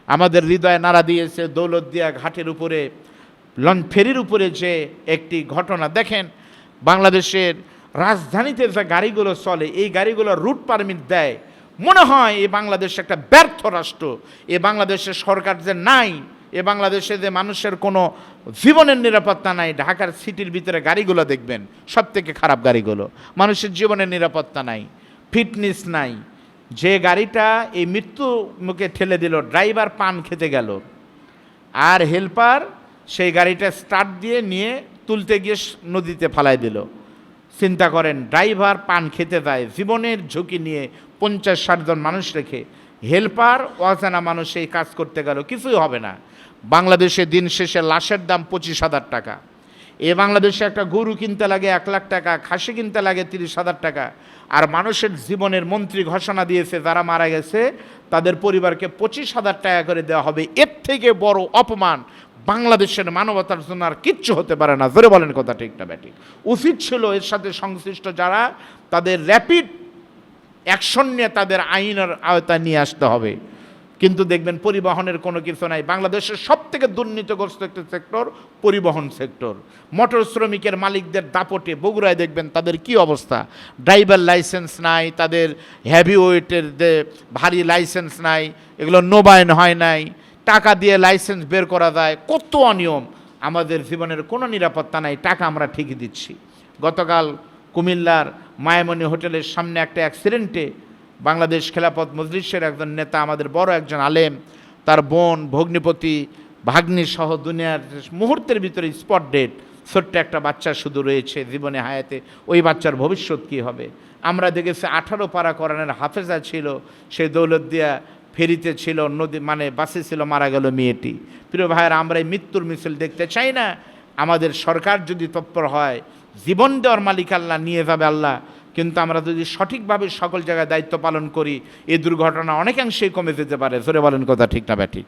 আমাদের হৃদয়ে নাড়া দিয়েছে দৌলতদিয়া ঘাটের উপরে ফেরির উপরে যে একটি ঘটনা দেখেন, বাংলাদেশের রাজধানীতে যে গাড়িগুলো চলে এই গাড়িগুলো রুট পারমিট দেয়, মনে হয় এই বাংলাদেশ একটা ব্যর্থ রাষ্ট্র, এ বাংলাদেশের সরকার যে নাই, এ বাংলাদেশে যে মানুষের কোনো জীবনের নিরাপত্তা নাই। ঢাকার সিটির ভিতরে গাড়িগুলো দেখবেন সব থেকে খারাপ গাড়িগুলো, মানুষের জীবনের নিরাপত্তা নাই, ফিটনেস নাই। যে গাড়িটা এই মৃত্যু মুখে ঠেলে দিল, ড্রাইভার পান খেতে গেল আর হেল্পার সেই গাড়িটা স্টার্ট দিয়ে নিয়ে তুলতে গিয়ে নদীতে ফালাই দিল। চিন্তা করেন, ড্রাইভার পান খেতে যায় জীবনের ঝুঁকি নিয়ে 50-60 জন মানুষ রেখে, হেল্পার অজানা মানুষ এই কাজ করতে গেল, কিছুই হবে না। বাংলাদেশে দিন শেষে লাশের দাম 25,000 টাকা। এ বাংলাদেশে একটা গরু কিনতে লাগে 1 লাখ টাকা, খাসি কিনতে লাগে 30,000 টাকা। আর মানুষের জীবনের মন্ত্রী ঘোষণা দিয়েছে যারা মারা গেছে তাদের পরিবারকে 25,000 টাকা করে দেওয়া হবে। এর থেকে বড় অপমান বাংলাদেশের মানবতার জন্য আর কিচ্ছু হতে পারে না। জোরে বলেন কথা ঠিক না ব্যাঠিক? উচিত ছিল এর সাথে সংশ্লিষ্ট যারা তাদের র্যাপিড অ্যাকশন নিয়ে তাদের আইনের আওতায় নিয়ে আসতে হবে। কিন্তু দেখবেন পরিবহনের কোনো কিছু নাই। বাংলাদেশের সবথেকে দুর্নীতিগ্রস্ত একটা সেক্টর পরিবহন সেক্টর। মোটর শ্রমিকের মালিকদের দাপটে বগুড়ায় দেখবেন তাদের কি অবস্থা, ড্রাইভার লাইসেন্স নাই, তাদের হেভি ওয়েটের যে ভারী লাইসেন্স নাই, এগুলো নবায়ন হয় নাই, টাকা দিয়ে লাইসেন্স বের করা যায়, কত অনিয়ম। আমাদের জীবনের কোনো নিরাপত্তা নাই, টাকা আমরা ঠিকই দিচ্ছি। গতকাল কুমিল্লার মায়ামণি হোটেলের সামনে একটা অ্যাক্সিডেন্টে বাংলাদেশ খেলাফত মজলিসের একজন নেতা, আমাদের বড় একজন আলেম, তার বোন, ভগ্নিপতি, ভাগ্নি সহ দুনিয়ার মুহূর্তের ভিতরে স্পট ডেড। ছোট্ট একটা বাচ্চা শুধু রয়েছে জীবনে হায়াতে, ওই বাচ্চার ভবিষ্যৎ কী হবে? আমরা দেখেছি 18 পারা কোরআনের হাফেজা ছিল, সে দৌলতদিয়া ফেরিতে ছিল, নদী মানে বাসে ছিল, মারা গেল মেয়েটি। প্রিয় ভাইয়েরা, আমরা এই মৃত্যুর মিছিল দেখতে চাই না। আমাদের সরকার যদি তৎপর হয়, জীবন দেওয়ার মালিক আল্লাহ, নিয়ে যাবে আল্লাহ। কিন্তু আমরা যদি সঠিকভাবে সকল জায়গায় দায়িত্ব পালন করি, এই দুর্ঘটনা অনেকাংশেই কমে যেতে পারে। জোরে বলেন কথা ঠিক না ব্যাঠিক?